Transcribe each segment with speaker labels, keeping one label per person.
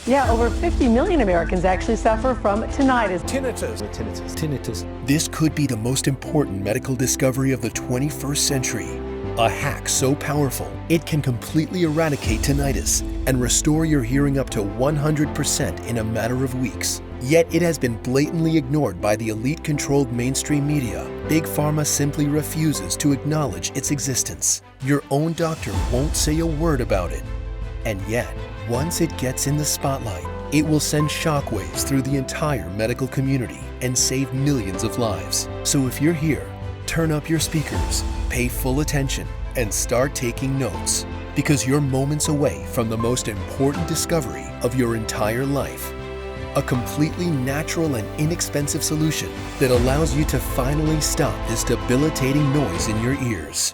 Speaker 1: Yeah, over 50 million Americans actually suffer from tinnitus.
Speaker 2: Tinnitus. This could be the most important medical discovery of the 21st century. A hack so powerful, it can completely eradicate tinnitus and restore your hearing up to 100% in a matter of weeks. Yet it has been blatantly ignored by the elite-controlled mainstream media. Big Pharma simply refuses to acknowledge its existence. Your own doctor won't say a word about it. And yet, once it gets in the spotlight, it will send shockwaves through the entire medical community and save millions of lives. So if you're here, turn up your speakers, pay full attention, and start taking notes, because you're moments away from the most important discovery of your entire life. A completely natural and inexpensive solution that allows you to finally stop this debilitating noise in your ears.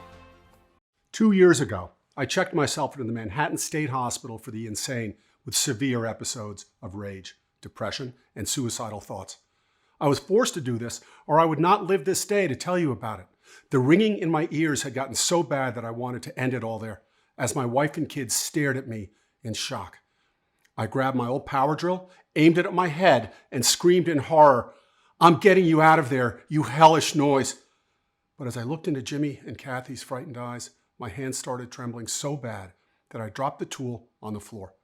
Speaker 3: 2 years ago, I checked myself into the Manhattan State Hospital for the insane with severe episodes of rage, depression, and suicidal thoughts. I was forced to do this, or I would not live this day to tell you about it. The ringing in my ears had gotten so bad that I wanted to end it all there, as my wife and kids stared at me in shock. I grabbed my old power drill, aimed it at my head, and screamed in horror, "I'm getting you out of there, you hellish noise." But as I looked into Jimmy and Kathy's frightened eyes, my hands started trembling so bad that I dropped the tool on the floor.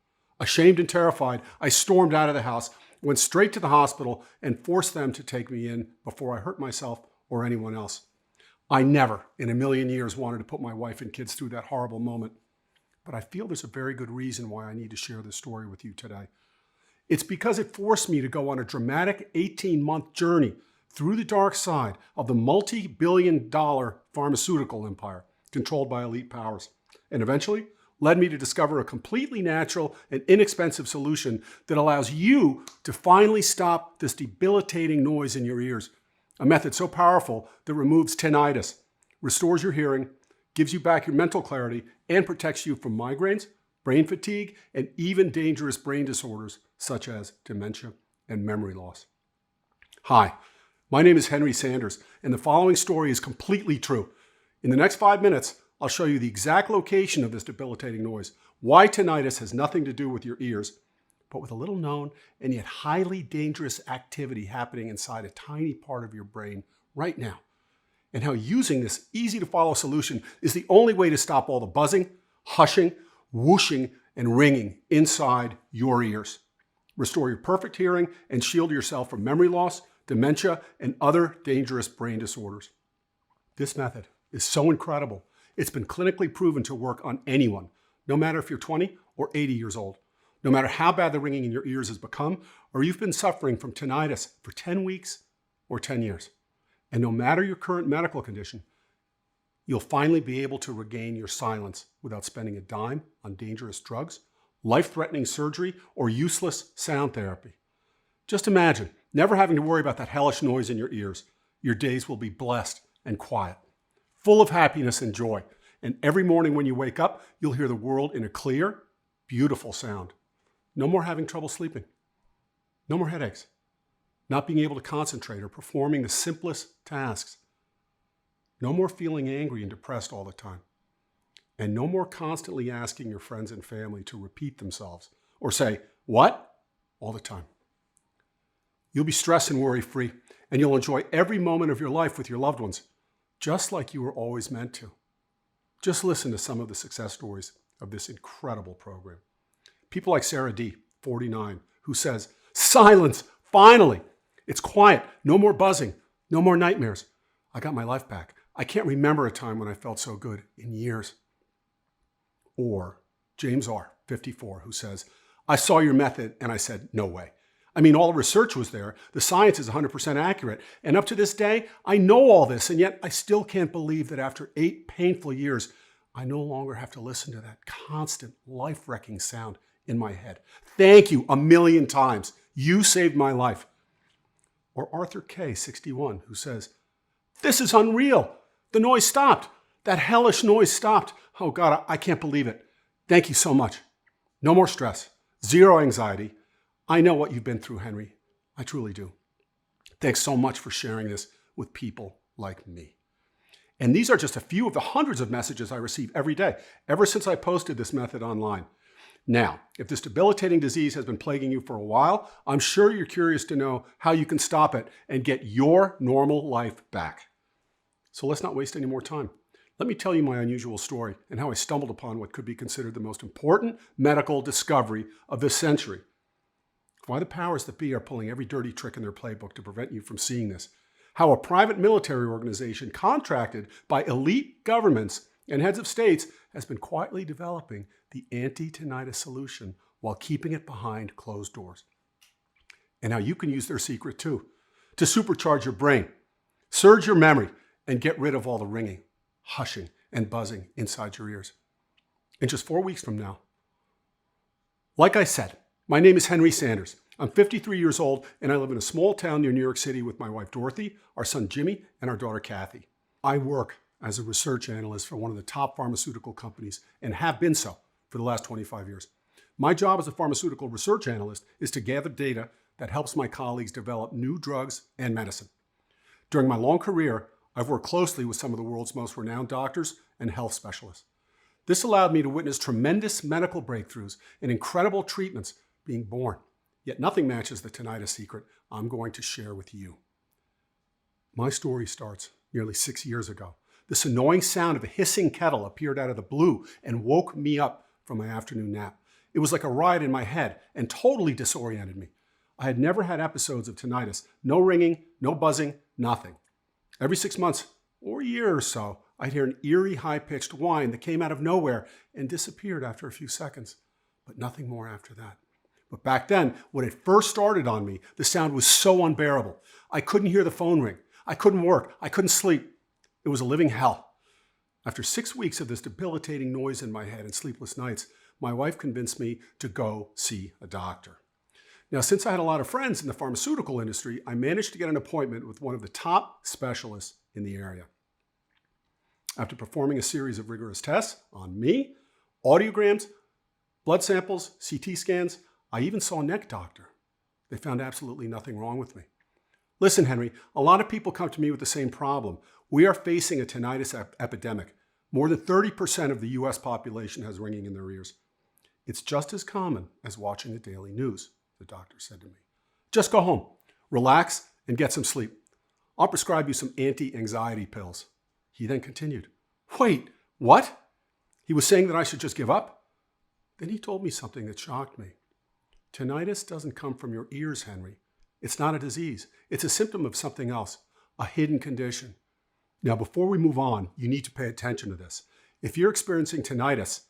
Speaker 3: Ashamed and terrified, I stormed out of the house, went straight to the hospital, and forced them to take me in before I hurt myself or anyone else. I never in a million years wanted to put my wife and kids through that horrible moment. But I feel there's a very good reason why I need to share this story with you today. It's because it forced me to go on a dramatic 18-month journey through the dark side of the multi-billion-dollar pharmaceutical empire controlled by elite powers, and eventually led me to discover a completely natural and inexpensive solution that allows you to finally stop this debilitating noise in your ears. A method so powerful that removes tinnitus, restores your hearing, gives you back your mental clarity, and protects you from migraines, brain fatigue, and even dangerous brain disorders such as dementia and memory loss. Hi, my name is Henry Sanders, and the following story is completely true. In the next 5 minutes, I'll show you the exact location of this debilitating noise, why tinnitus has nothing to do with your ears, but with a little known and yet highly dangerous activity happening inside a tiny part of your brain right now, and how using this easy-to-follow solution is the only way to stop all the buzzing, hushing, whooshing, and ringing inside your ears. Restore your perfect hearing and shield yourself from memory loss, dementia, and other dangerous brain disorders. This method is so incredible, it's been clinically proven to work on anyone, no matter if you're 20 or 80 years old. No matter how bad the ringing in your ears has become, or you've been suffering from tinnitus for 10 weeks or 10 years. And no matter your current medical condition, you'll finally be able to regain your silence without spending a dime on dangerous drugs, life-threatening surgery, or useless sound therapy. Just imagine never having to worry about that hellish noise in your ears. Your days will be blessed and quiet, full of happiness and joy. And every morning when you wake up, you'll hear the world in a clear, beautiful sound. No more having trouble sleeping. No more headaches. Not being able to concentrate or performing the simplest tasks. No more feeling angry and depressed all the time. And no more constantly asking your friends and family to repeat themselves or say, "What?" all the time. You'll be stress and worry-free, and you'll enjoy every moment of your life with your loved ones, just like you were always meant to. Just listen to some of the success stories of this incredible program. People like Sarah D., 49, who says, "Silence, finally! It's quiet, no more buzzing, no more nightmares. I got my life back. I can't remember a time when I felt so good in years." Or James R., 54, who says, "I saw your method and I said, no way. I mean, all the research was there. The science is 100% accurate. And up to this day, I know all this, and yet I still can't believe that after 8 painful years, I no longer have to listen to that constant life-wrecking sound in my head. Thank you 1,000,000 times. You saved my life." Or Arthur K., 61, who says, "This is unreal. The noise stopped. That hellish noise stopped. Oh God, I can't believe it. Thank you so much. No more stress. Zero anxiety. I know what you've been through, Henry. I truly do. Thanks so much for sharing this with people like me." And these are just a few of the hundreds of messages I receive every day, ever since I posted this method online. Now, if this debilitating disease has been plaguing you for a while, I'm sure you're curious to know how you can stop it and get your normal life back. So let's not waste any more time. Let me tell you my unusual story and how I stumbled upon what could be considered the most important medical discovery of this century. Why the powers that be are pulling every dirty trick in their playbook to prevent you from seeing this. How a private military organization contracted by elite governments and heads of states has been quietly developing the anti-tinnitus solution while keeping it behind closed doors. And how you can use their secret too, to supercharge your brain, surge your memory, and get rid of all the ringing, hushing, and buzzing inside your ears. In just 4 weeks from now. Like I said, my name is Henry Sanders. I'm 53 years old, and I live in a small town near New York City with my wife Dorothy, our son Jimmy, and our daughter Kathy. I work as a research analyst for one of the top pharmaceutical companies and have been so for the last 25 years. My job as a pharmaceutical research analyst is to gather data that helps my colleagues develop new drugs and medicine. During my long career, I've worked closely with some of the world's most renowned doctors and health specialists. This allowed me to witness tremendous medical breakthroughs and incredible treatments being born. Yet nothing matches the tinnitus secret I'm going to share with you. My story starts nearly 6 years ago. This annoying sound of a hissing kettle appeared out of the blue and woke me up from my afternoon nap. It was like a riot in my head and totally disoriented me. I had never had episodes of tinnitus. No ringing, no buzzing, nothing. Every 6 months or a year or so, I'd hear an eerie, high-pitched whine that came out of nowhere and disappeared after a few seconds, but nothing more after that. But back then, when it first started on me, the sound was so unbearable. I couldn't hear the phone ring. I couldn't work. I couldn't sleep. It was a living hell. After 6 weeks of this debilitating noise in my head and sleepless nights, my wife convinced me to go see a doctor. Now, since I had a lot of friends in the pharmaceutical industry, I managed to get an appointment with one of the top specialists in the area. After performing a series of rigorous tests on me, audiograms, blood samples, CT scans, I even saw a neck doctor. They found absolutely nothing wrong with me. Listen, Henry, a lot of people come to me with the same problem. We are facing a tinnitus epidemic. More than 30% of the US population has ringing in their ears. It's just as common as watching the daily news, the doctor said to me. Just go home, relax, and get some sleep. I'll prescribe you some anti-anxiety pills. He then continued, wait, what? He was saying that I should just give up? Then he told me something that shocked me. Tinnitus doesn't come from your ears, Henry. It's not a disease. It's a symptom of something else, a hidden condition. Now, before we move on, you need to pay attention to this. If you're experiencing tinnitus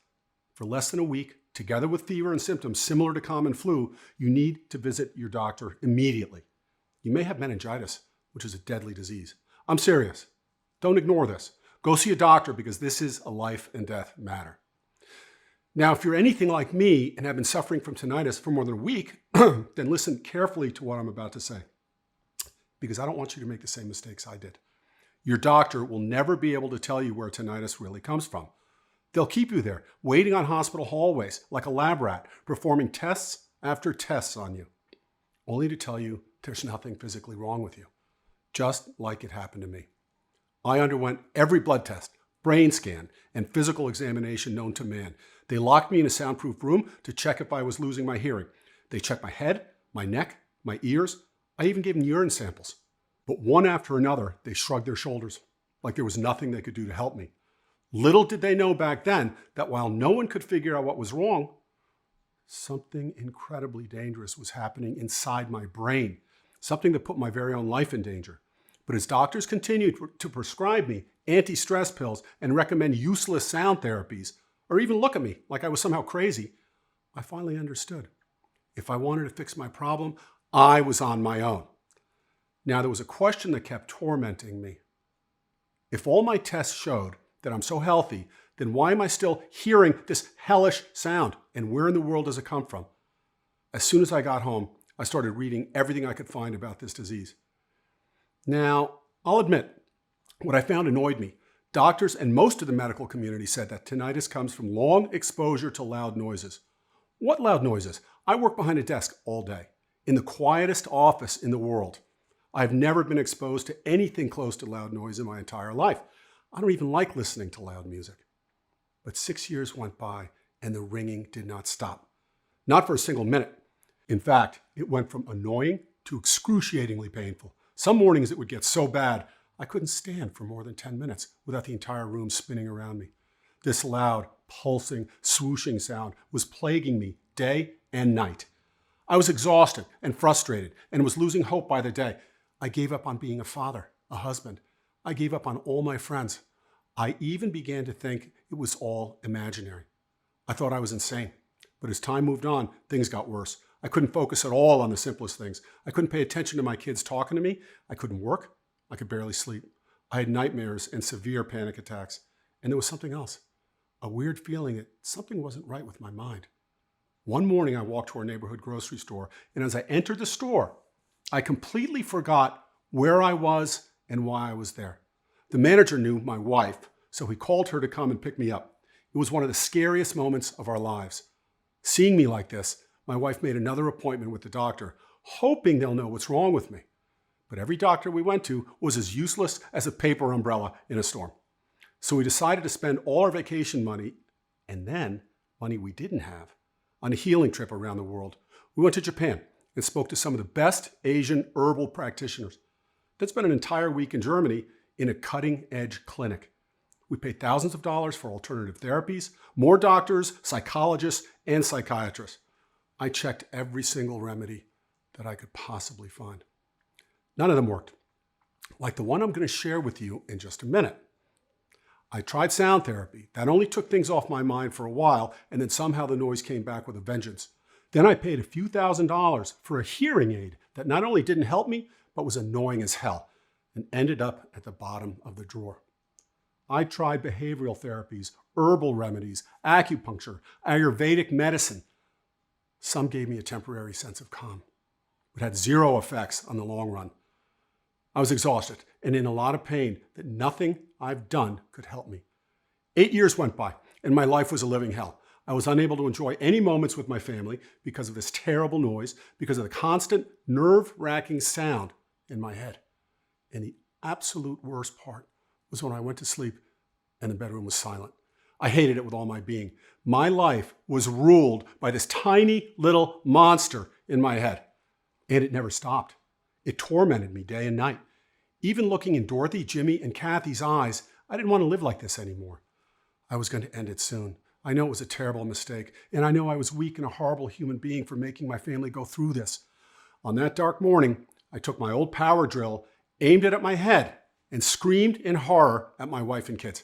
Speaker 3: for less than a week, together with fever and symptoms similar to common flu, you need to visit your doctor immediately. You may have meningitis, which is a deadly disease. I'm serious. Don't ignore this. Go see a doctor because this is a life and death matter. Now, if you're anything like me and have been suffering from tinnitus for more than a week, then listen carefully to what I'm about to say, because I don't want you to make the same mistakes I did. Your doctor will never be able to tell you where tinnitus really comes from. They'll keep you there, waiting on hospital hallways like a lab rat, performing tests after tests on you, only to tell you there's nothing physically wrong with you, just like it happened to me. I underwent every blood test, brain scan, and physical examination known to man. They locked me in a soundproof room to check if I was losing my hearing. They checked my head, my neck, my ears. I even gave them urine samples. But one after another, they shrugged their shoulders like there was nothing they could do to help me. Little did they know back then that while no one could figure out what was wrong, something incredibly dangerous was happening inside my brain, something that put my very own life in danger. But as doctors continued to prescribe me anti-stress pills and recommend useless sound therapies, or even look at me like I was somehow crazy, I finally understood. If I wanted to fix my problem, I was on my own. Now, there was a question that kept tormenting me. If all my tests showed that I'm so healthy, then why am I still hearing this hellish sound? And where in the world does it come from? As soon as I got home, I started reading everything I could find about this disease. Now, I'll admit, what I found annoyed me. Doctors and most of the medical community said that tinnitus comes from long exposure to loud noises. What loud noises? I work behind a desk all day, in the quietest office in the world. I've never been exposed to anything close to loud noise in my entire life. I don't even like listening to loud music. But 6 years went by, and the ringing did not stop. Not for a single minute. In fact, it went from annoying to excruciatingly painful. Some mornings it would get so bad, I couldn't stand for more than 10 minutes without the entire room spinning around me. This loud, pulsing, swooshing sound was plaguing me day and night. I was exhausted and frustrated and was losing hope by the day. I gave up on being a father, a husband. I gave up on all my friends. I even began to think it was all imaginary. I thought I was insane. But as time moved on, things got worse. I couldn't focus at all on the simplest things. I couldn't pay attention to my kids talking to me. I couldn't work. I could barely sleep. I had nightmares and severe panic attacks. And there was something else, a weird feeling that something wasn't right with my mind. One morning, I walked to our neighborhood grocery store, and as I entered the store, I completely forgot where I was and why I was there. The manager knew my wife, so he called her to come and pick me up. It was one of the scariest moments of our lives. Seeing me like this, my wife made another appointment with the doctor, hoping they'll know what's wrong with me. But every doctor we went to was as useless as a paper umbrella in a storm. So we decided to spend all our vacation money, and then money we didn't have, on a healing trip around the world. We went to Japan and spoke to some of the best Asian herbal practitioners. Then spent an entire week in Germany in a cutting-edge clinic. We paid thousands of dollars for alternative therapies, more doctors, psychologists, and psychiatrists. I checked every single remedy that I could possibly find. None of them worked, like the one I'm going to share with you in just a minute. I tried sound therapy. That only took things off my mind for a while, and then somehow the noise came back with a vengeance. Then I paid a few $1,000s for a hearing aid that not only didn't help me, but was annoying as hell, and ended up at the bottom of the drawer. I tried behavioral therapies, herbal remedies, acupuncture, Ayurvedic medicine. Some gave me a temporary sense of calm, but had zero effects on the long run. I was exhausted and in a lot of pain that nothing I've done could help me. 8 years went by and my life was a living hell. I was unable to enjoy any moments with my family because of this terrible noise, because of the constant nerve-wracking sound in my head. And the absolute worst part was when I went to sleep and the bedroom was silent. I hated it with all my being. My life was ruled by this tiny little monster in my head. And it never stopped. It tormented me day and night. Even looking in Dorothy, Jimmy, and Kathy's eyes, I didn't want to live like this anymore. I was going to end it soon. I know it was a terrible mistake, and I know I was weak and a horrible human being for making my family go through this. On that dark morning, I took my old power drill, aimed it at my head, and screamed in horror at my wife and kids.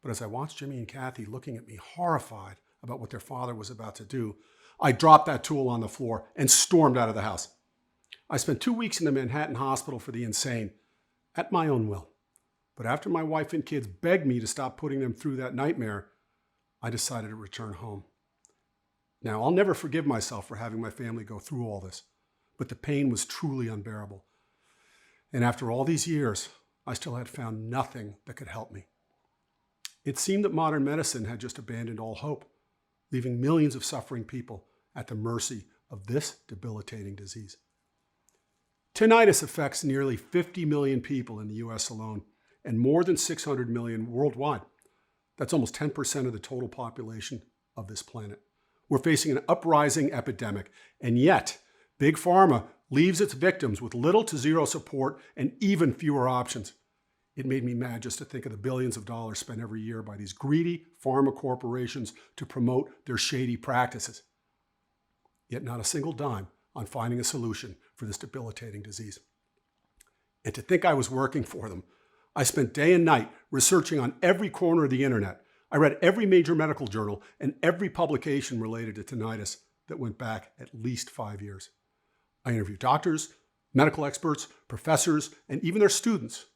Speaker 3: But as I watched Jimmy and Kathy looking at me horrified about what their father was about to do, I dropped that tool on the floor and stormed out of the house. I spent 2 weeks in the Manhattan Hospital for the Insane, at my own will. But after my wife and kids begged me to stop putting them through that nightmare, I decided to return home. Now, I'll never forgive myself for having my family go through all this, but the pain was truly unbearable. And after all these years, I still had found nothing that could help me. It seemed that modern medicine had just abandoned all hope, leaving millions of suffering people at the mercy of this debilitating disease. Tinnitus affects nearly 50 million people in the US alone, and more than 600 million worldwide. That's almost 10% of the total population of this planet. We're facing an uprising epidemic, and yet Big Pharma leaves its victims with little to zero support and even fewer options. It made me mad just to think of the billions of dollars spent every year by these greedy pharma corporations to promote their shady practices. Yet not a single dime on finding a solution for this debilitating disease. And to think I was working for them. I spent day and night researching on every corner of the internet. I read every major medical journal and every publication related to tinnitus that went back at least 5 years. I interviewed doctors, medical experts, professors, and even their students.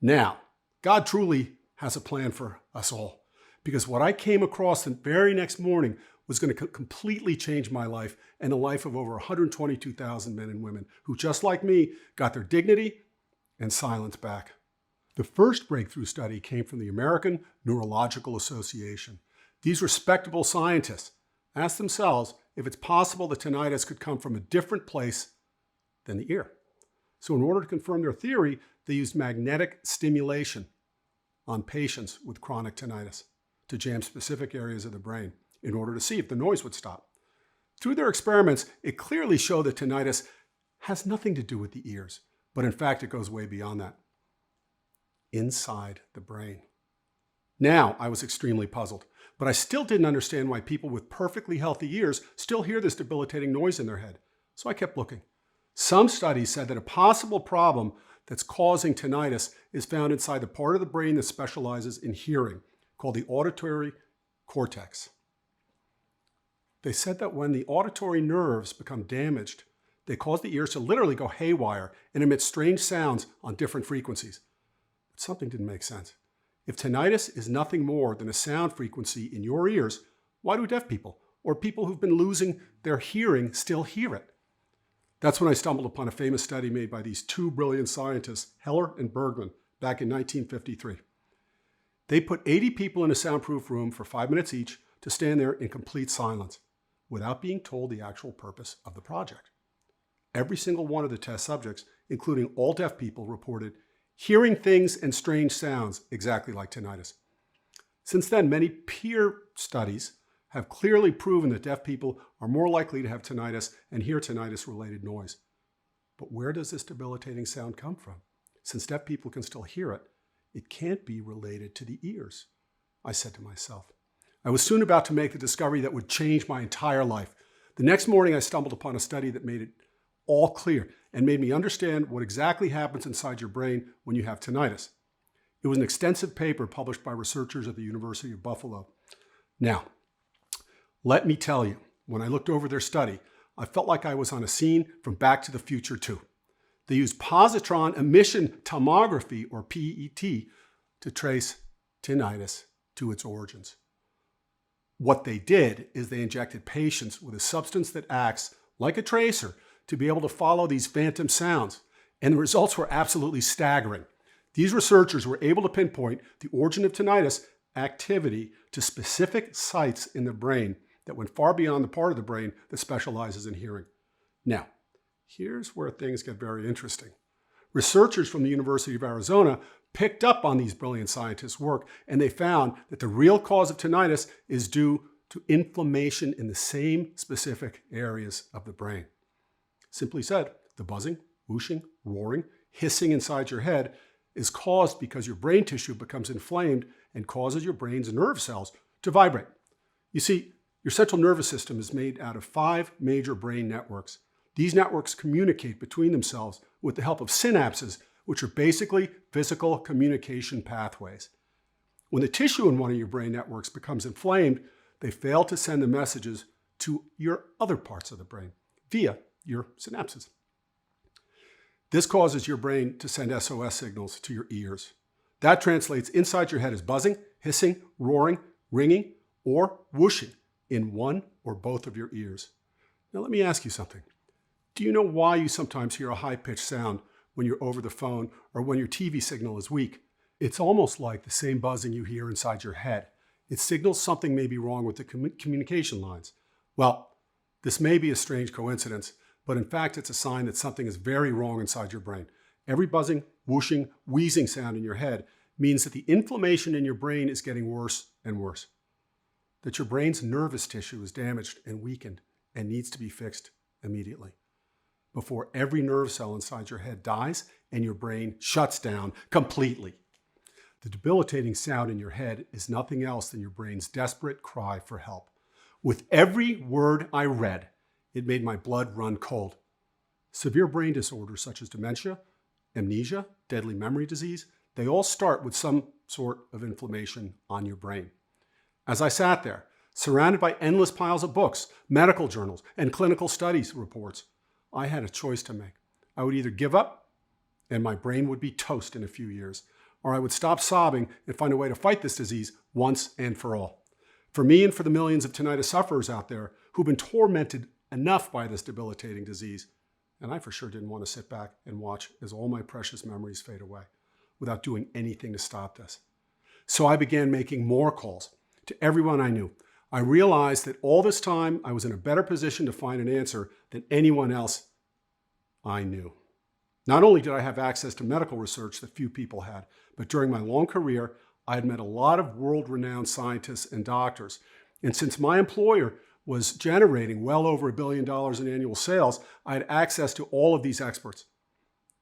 Speaker 3: Now, God truly has a plan for us all, because what I came across the very next morning was going to completely change my life and the life of over 122,000 men and women who, just like me, got their dignity and silence back. The first breakthrough study came from the American Neurological Association. These respectable scientists asked themselves if it's possible that tinnitus could come from a different place than the ear. So in order to confirm their theory, they used magnetic stimulation on patients with chronic tinnitus to jam specific areas of the brain. in order to see if the noise would stop. Through their experiments, it clearly showed that tinnitus has nothing to do with the ears, but in fact it goes way beyond that. Inside the brain. Now I was extremely puzzled, but I still didn't understand why people with perfectly healthy ears still hear this debilitating noise in their head. So I kept looking. Some studies said that a possible problem that's causing tinnitus is found inside the part of the brain that specializes in hearing, called the auditory cortex. They said that when the auditory nerves become damaged, they cause the ears to literally go haywire and emit strange sounds on different frequencies. But something didn't make sense. If tinnitus is nothing more than a sound frequency in your ears, why do deaf people or people who've been losing their hearing still hear it? That's when I stumbled upon a famous study made by these two brilliant scientists, Heller and Bergman, back in 1953. They put 80 people in a soundproof room for 5 minutes each to stand there in complete silence, without being told the actual purpose of the project. Every single one of the test subjects, including all deaf people, reported hearing things and strange sounds exactly like tinnitus. Since then, many peer studies have clearly proven that deaf people are more likely to have tinnitus and hear tinnitus-related noise. But where does this debilitating sound come from? Since deaf people can still hear it, it can't be related to the ears, I said to myself. I was soon about to make the discovery that would change my entire life. The next morning, I stumbled upon a study that made it all clear and made me understand what exactly happens inside your brain when you have tinnitus. It was an extensive paper published by researchers at the University of Buffalo. Now, let me tell you, when I looked over their study, I felt like I was on a scene from Back to the Future 2. They used positron emission tomography, or PET, to trace tinnitus to its origins. What they did is they injected patients with a substance that acts like a tracer to be able to follow these phantom sounds, and the results were absolutely staggering. These researchers were able to pinpoint the origin of tinnitus activity to specific sites in the brain that went far beyond the part of the brain that specializes in hearing. Now, here's where things get very interesting. Researchers from the University of Arizona picked up on these brilliant scientists' work, and they found that the real cause of tinnitus is due to inflammation in the same specific areas of the brain. Simply said, the buzzing, whooshing, roaring, hissing inside your head is caused because your brain tissue becomes inflamed and causes your brain's nerve cells to vibrate. You see, your central nervous system is made out of 5 major brain networks. These networks communicate between themselves with the help of synapses, which are basically physical communication pathways. When the tissue in one of your brain networks becomes inflamed, they fail to send the messages to your other parts of the brain via your synapses. This causes your brain to send SOS signals to your ears. That translates inside your head as buzzing, hissing, roaring, ringing, or whooshing in one or both of your ears. Now let me ask you something. Do you know why you sometimes hear a high-pitched sound when you're over the phone or when your TV signal is weak? It's almost like the same buzzing you hear inside your head. It signals something may be wrong with the communication lines. Well, this may be a strange coincidence, but in fact it's a sign that something is very wrong inside your brain. Every buzzing, whooshing, wheezing sound in your head means that the inflammation in your brain is getting worse and worse. That your brain's nervous tissue is damaged and weakened and needs to be fixed immediately, before every nerve cell inside your head dies and your brain shuts down completely. The debilitating sound in your head is nothing else than your brain's desperate cry for help. With every word I read, it made my blood run cold. Severe brain disorders such as dementia, amnesia, deadly memory disease, they all start with some sort of inflammation on your brain. As I sat there, surrounded by endless piles of books, medical journals, and clinical studies reports, I had a choice to make. I would either give up, and my brain would be toast in a few years, or I would stop sobbing and find a way to fight this disease once and for all. For me and for the millions of tinnitus sufferers out there who've been tormented enough by this debilitating disease, and I for sure didn't want to sit back and watch as all my precious memories fade away without doing anything to stop this. So I began making more calls to everyone I knew. I realized that all this time I was in a better position to find an answer than anyone else I knew. Not only did I have access to medical research that few people had, but during my long career, I had met a lot of world-renowned scientists and doctors And since my employer was generating well over $1 billion in annual sales, I had access to all of these experts.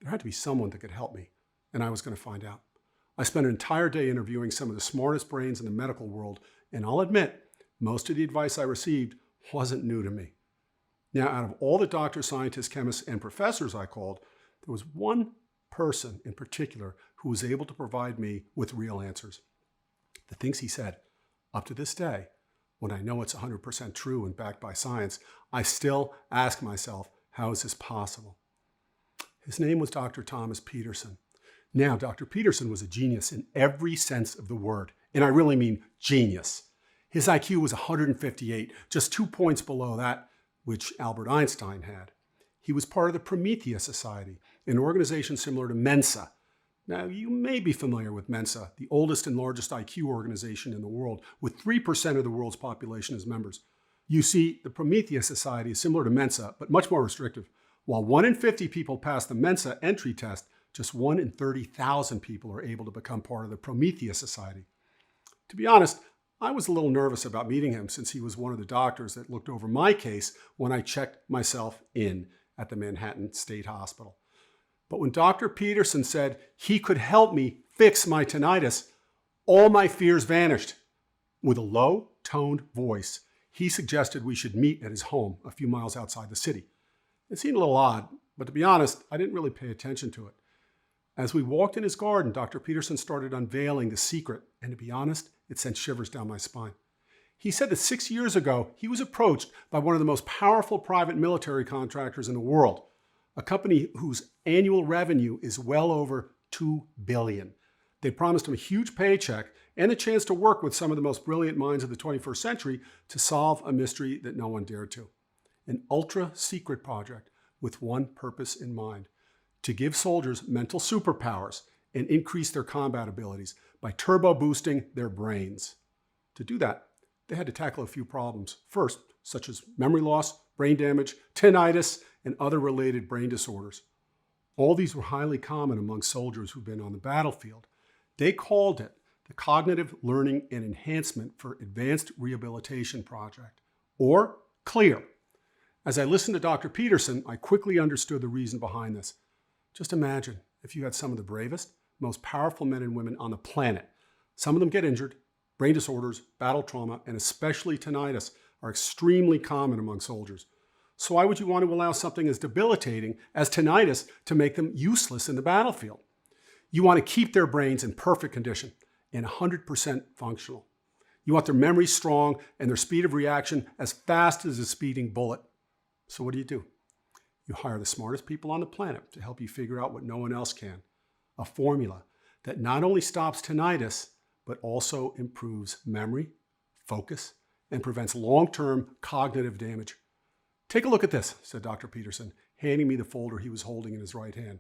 Speaker 3: There had to be someone that could help me, and I was going to find out. I spent an entire day interviewing some of the smartest brains in the medical world, and I'll admit, most of the advice I received wasn't new to me. Now, out of all the doctors, scientists, chemists, and professors I called, there was one person in particular who was able to provide me with real answers. The things he said, up to this day, when I know it's 100% true and backed by science, I still ask myself, how is this possible? His name was Dr. Thomas Peterson. Now, Dr. Peterson was a genius in every sense of the word, and I really mean genius. His IQ was 158, just 2 points below that which Albert Einstein had. He was part of the Prometheus Society, an organization similar to Mensa. Now, you may be familiar with Mensa, the oldest and largest IQ organization in the world, with 3% of the world's population as members. You see, the Prometheus Society is similar to Mensa, but much more restrictive. While 1 in 50 people pass the Mensa entry test, just 1 in 30,000 people are able to become part of the Prometheus Society. To be honest, I was a little nervous about meeting him since he was one of the doctors that looked over my case when I checked myself in at the Manhattan State Hospital. But when Dr. Peterson said he could help me fix my tinnitus, all my fears vanished. With a low-toned voice, he suggested we should meet at his home a few miles outside the city. It seemed a little odd, but to be honest, I didn't really pay attention to it. As we walked in his garden, Dr. Peterson started unveiling the secret, and to be honest, it sent shivers down my spine. He said that 6 years ago, he was approached by one of the most powerful private military contractors in the world, a company whose annual revenue is well over $2 billion. They promised him a huge paycheck and the chance to work with some of the most brilliant minds of the 21st century to solve a mystery that no one dared to. An ultra-secret project with one purpose in mind: to give soldiers mental superpowers and increase their combat abilities by turbo boosting their brains. To do that, they had to tackle a few problems. First, such as memory loss, brain damage, tinnitus, and other related brain disorders. All these were highly common among soldiers who've been on the battlefield. They called it the Cognitive Learning and Enhancement for Advanced Rehabilitation Project, or CLEAR. As I listened to Dr. Peterson, I quickly understood the reason behind this. Just imagine if you had some of the bravest, most powerful men and women on the planet. Some of them get injured. Brain disorders, battle trauma, and especially tinnitus are extremely common among soldiers. So why would you want to allow something as debilitating as tinnitus to make them useless in the battlefield? You want to keep their brains in perfect condition and 100% functional. You want their memory strong and their speed of reaction as fast as a speeding bullet. So what do? You hire the smartest people on the planet to help you figure out what no one else can. A formula that not only stops tinnitus, but also improves memory, focus, and prevents long-term cognitive damage. Take a look at this, said Dr. Peterson, handing me the folder he was holding in his right hand.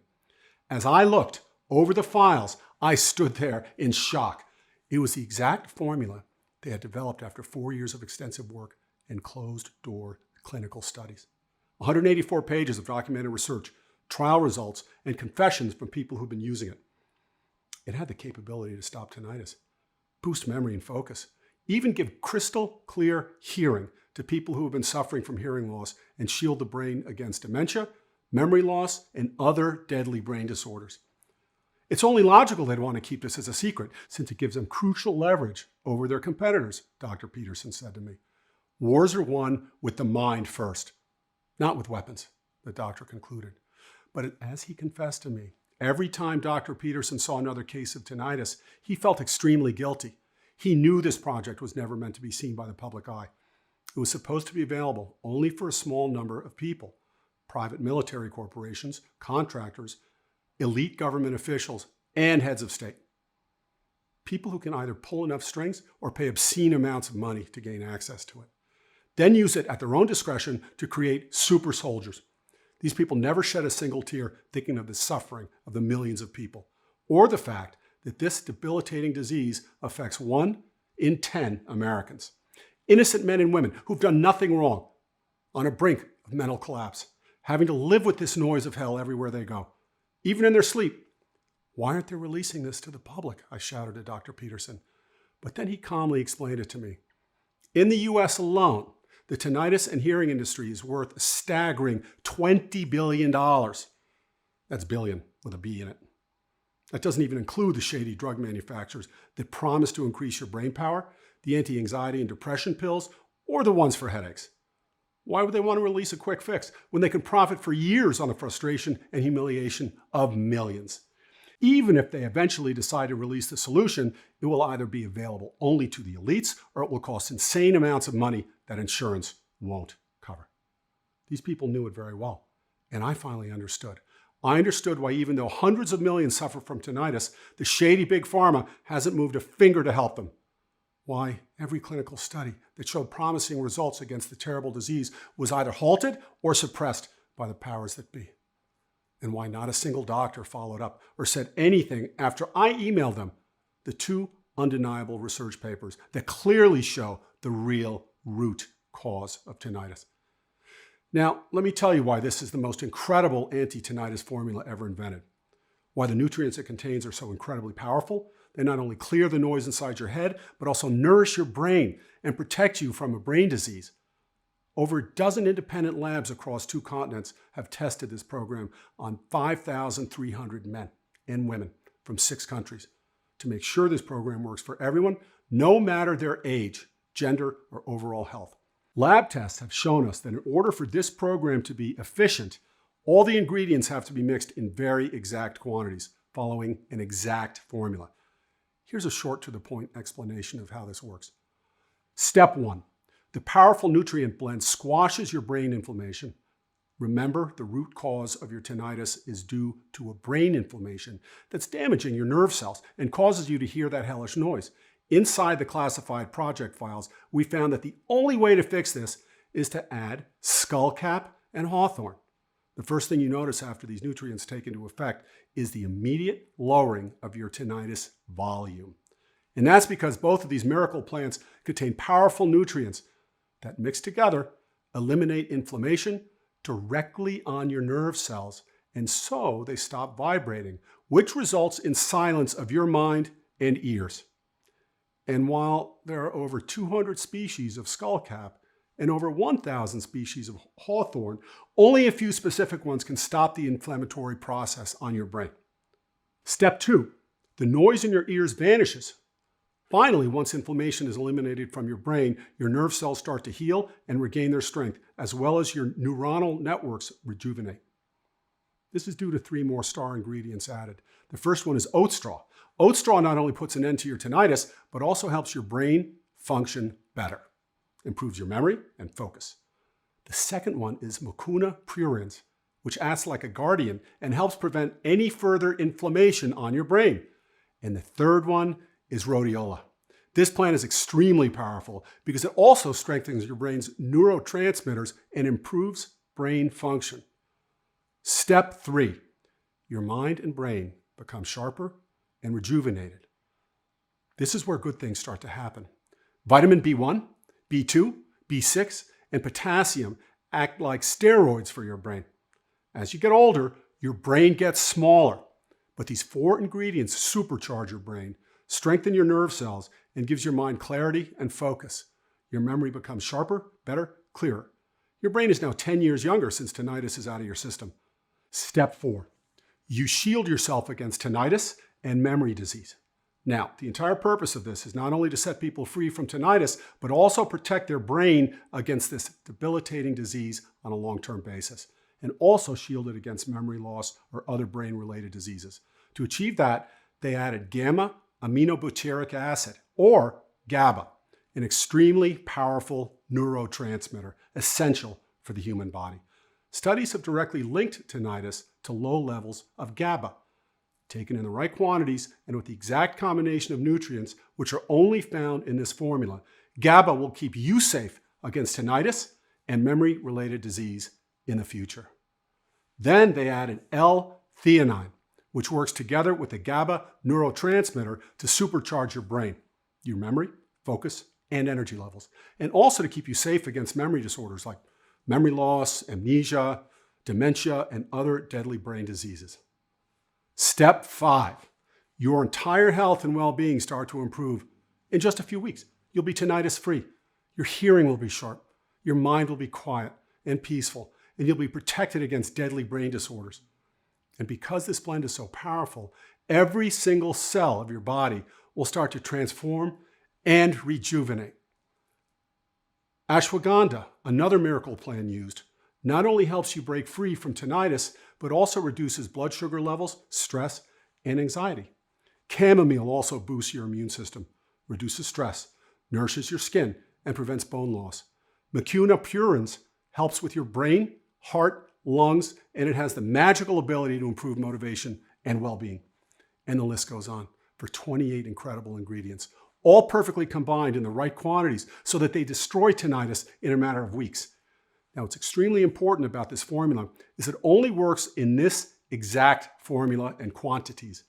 Speaker 3: As I looked over the files, I stood there in shock. It was the exact formula they had developed after 4 years of extensive work and closed-door clinical studies. 184 pages of documented research, trial results, and confessions from people who've been using it. It had the capability to stop tinnitus, boost memory and focus, even give crystal clear hearing to people who have been suffering from hearing loss, and shield the brain against dementia, memory loss, and other deadly brain disorders. It's only logical they'd want to keep this as a secret, since it gives them crucial leverage over their competitors, Dr. Peterson said to me. Wars are won with the mind first, not with weapons, the doctor concluded. But as he confessed to me, every time Dr. Peterson saw another case of tinnitus, he felt extremely guilty. He knew this project was never meant to be seen by the public eye. It was supposed to be available only for a small number of people: private military corporations, contractors, elite government officials, and heads of state. People who can either pull enough strings or pay obscene amounts of money to gain access to it. Then use it at their own discretion to create super soldiers. These people never shed a single tear thinking of the suffering of the millions of people, or the fact that this debilitating disease affects 1 in 10 Americans. Innocent men and women who've done nothing wrong, on a brink of mental collapse, having to live with this noise of hell everywhere they go, even in their sleep. Why aren't they releasing this to the public? I shouted at Dr. Peterson. But then he calmly explained it to me. In the US alone, the tinnitus and hearing industry is worth a staggering $20 billion. That's billion with a B in it. That doesn't even include the shady drug manufacturers that promise to increase your brain power, the anti-anxiety and depression pills, or the ones for headaches. Why would they want to release a quick fix when they can profit for years on the frustration and humiliation of millions? Even if they eventually decide to release the solution, it will either be available only to the elites or it will cost insane amounts of money that insurance won't cover. These people knew it very well, and I finally understood. I understood why, even though hundreds of millions suffer from tinnitus, the shady big pharma hasn't moved a finger to help them. Why every clinical study that showed promising results against the terrible disease was either halted or suppressed by the powers that be. And why not a single doctor followed up or said anything after I emailed them the two undeniable research papers that clearly show the real root cause of tinnitus. Now, let me tell you why this is the most incredible anti-tinnitus formula ever invented. Why the nutrients it contains are so incredibly powerful. They not only clear the noise inside your head, but also nourish your brain and protect you from a brain disease. Over a dozen independent labs across 2 continents have tested this program on 5,300 men and women from 6 countries to make sure this program works for everyone, no matter their age, gender, or overall health. Lab tests have shown us that in order for this program to be efficient, all the ingredients have to be mixed in very exact quantities, following an exact formula. Here's a short to the point explanation of how this works. Step 1. The powerful nutrient blend squashes your brain inflammation. Remember, the root cause of your tinnitus is due to a brain inflammation that's damaging your nerve cells and causes you to hear that hellish noise. Inside the classified project files, we found that the only way to fix this is to add skullcap and hawthorn. The first thing you notice after these nutrients take into effect is the immediate lowering of your tinnitus volume. And that's because both of these miracle plants contain powerful nutrients that, mixed together, eliminate inflammation directly on your nerve cells, and so they stop vibrating, which results in silence of your mind and ears. And while there are over 200 species of skullcap and over 1,000 species of hawthorn, only a few specific ones can stop the inflammatory process on your brain. Step 2. The noise in your ears vanishes. Finally, once inflammation is eliminated from your brain, your nerve cells start to heal and regain their strength, as well as your neuronal networks rejuvenate. This is due to 3 more star ingredients added. The first one is oat straw. Oat straw not only puts an end to your tinnitus, but also helps your brain function better, improves your memory and focus. The second one is mucuna pruriens, which acts like a guardian and helps prevent any further inflammation on your brain. And the third one is rhodiola. This plant is extremely powerful because it also strengthens your brain's neurotransmitters and improves brain function. Step 3. Your mind and brain become sharper and rejuvenated. This is where good things start to happen. Vitamin B1, B2, B6, and potassium act like steroids for your brain. As you get older, your brain gets smaller, but these 4 ingredients supercharge your brain, strengthen your nerve cells, and gives your mind clarity and focus. Your memory becomes sharper, better, clearer. Your brain is now 10 years younger since tinnitus is out of your system. Step 4. You shield yourself against tinnitus and memory disease. Now, the entire purpose of this is not only to set people free from tinnitus, but also protect their brain against this debilitating disease on a long-term basis, and also shield it against memory loss or other brain-related diseases. To achieve that, they added gamma-aminobutyric acid, or GABA, an extremely powerful neurotransmitter essential for the human body. Studies have directly linked tinnitus to low levels of GABA. Taken in the right quantities and with the exact combination of nutrients, which are only found in this formula, GABA will keep you safe against tinnitus and memory-related disease in the future. Then they added L-theanine, which works together with the GABA neurotransmitter to supercharge your brain, your memory, focus, and energy levels, and also to keep you safe against memory disorders like memory loss, amnesia, dementia, and other deadly brain diseases. Step 5. Your entire health and well-being start to improve in just a few weeks. You'll be tinnitus-free. Your hearing will be sharp. Your mind will be quiet and peaceful, and you'll be protected against deadly brain disorders. And because this blend is so powerful, every single cell of your body will start to transform and rejuvenate. Ashwagandha, another miracle plant used, not only helps you break free from tinnitus, but also reduces blood sugar levels, stress, and anxiety. Chamomile also boosts your immune system, reduces stress, nourishes your skin, and prevents bone loss. Mucuna pruriens helps with your brain, heart, lungs, and it has the magical ability to improve motivation and well-being. And the list goes on for 28 incredible ingredients, all perfectly combined in the right quantities so that they destroy tinnitus in a matter of weeks. Now, what's extremely important about this formula is it only works in this exact formula and quantities.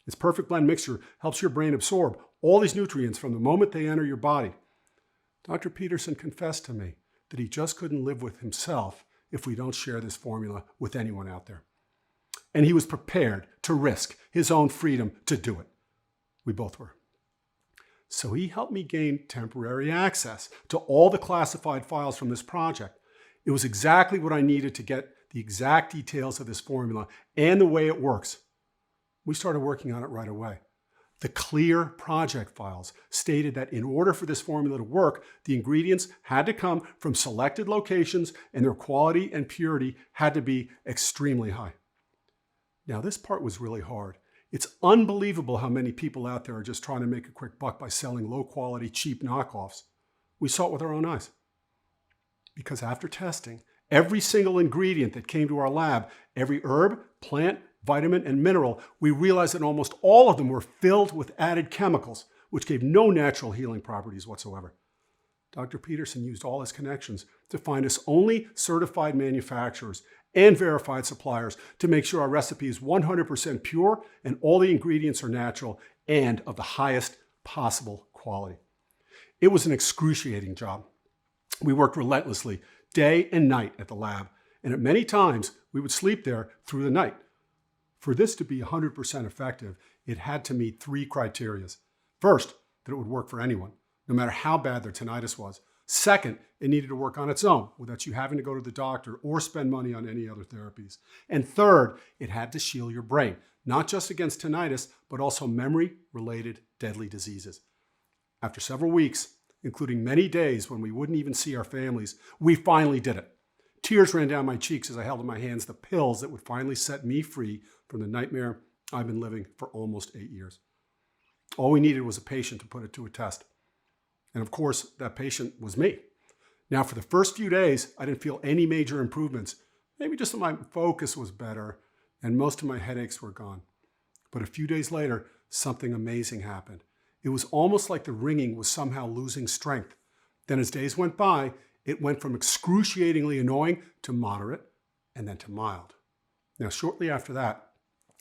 Speaker 3: Its perfect blend mixture helps your brain absorb all these nutrients from the moment they enter your body. Dr. Peterson confessed to me that he just couldn't live with himself if we don't share this formula with anyone out there. And he was prepared to risk his own freedom to do it. We both were. So he helped me gain temporary access to all the classified files from this project. It was exactly what I needed to get the exact details of this formula and the way it works. We started working on it right away. The clear project files stated that in order for this formula to work, the ingredients had to come from selected locations and their quality and purity had to be extremely high. Now, this part was really hard. It's unbelievable how many people out there are just trying to make a quick buck by selling low-quality, cheap knockoffs. We saw it with our own eyes. Because after testing, every single ingredient that came to our lab, every herb, plant, vitamin, and mineral, we realized that almost all of them were filled with added chemicals, which gave no natural healing properties whatsoever. Dr. Peterson used all his connections to find us only certified manufacturers and verified suppliers to make sure our recipe is 100% pure and all the ingredients are natural and of the highest possible quality. It was an excruciating job. We worked relentlessly, day and night at the lab, and at many times we would sleep there through the night. For this to be 100% effective, it had to meet 3 criteria. First, that it would work for anyone, no matter how bad their tinnitus was. Second, it needed to work on its own, without you having to go to the doctor or spend money on any other therapies. And third, it had to shield your brain, not just against tinnitus, but also memory-related deadly diseases. After several weeks, including many days when we wouldn't even see our families, we finally did it. Tears ran down my cheeks as I held in my hands the pills that would finally set me free from the nightmare I've been living for almost 8 years. All we needed was a patient to put it to a test. And of course, that patient was me. Now, for the first few days, I didn't feel any major improvements. Maybe just that my focus was better and most of my headaches were gone. But a few days later, something amazing happened. It was almost like the ringing was somehow losing strength. Then as days went by, it went from excruciatingly annoying to moderate and then to mild. Now, shortly after that,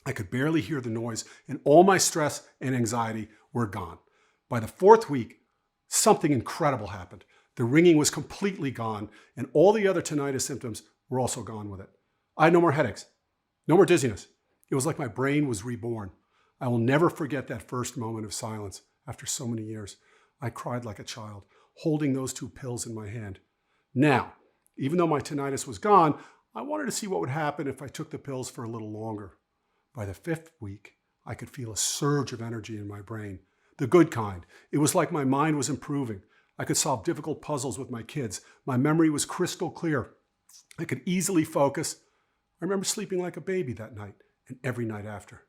Speaker 3: I could barely hear the noise and all my stress and anxiety were gone. By the 4th week, something incredible happened. The ringing was completely gone and all the other tinnitus symptoms were also gone with it. I had no more headaches, no more dizziness. It was like my brain was reborn. I will never forget that first moment of silence after so many years. I cried like a child, holding those 2 pills in my hand. Now, even though my tinnitus was gone, I wanted to see what would happen if I took the pills for a little longer. By the 5th week, I could feel a surge of energy in my brain. The good kind. It was like my mind was improving. I could solve difficult puzzles with my kids. My memory was crystal clear. I could easily focus. I remember sleeping like a baby that night and every night after.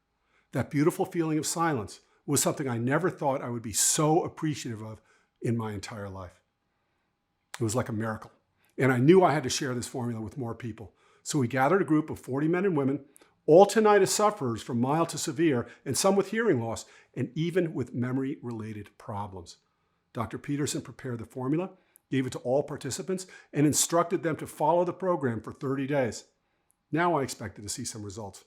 Speaker 3: That beautiful feeling of silence was something I never thought I would be so appreciative of in my entire life. It was like a miracle. And I knew I had to share this formula with more people. So we gathered a group of 40 men and women, all tinnitus sufferers from mild to severe, and some with hearing loss, and even with memory-related problems. Dr. Peterson prepared the formula, gave it to all participants, and instructed them to follow the program for 30 days. Now I expected to see some results.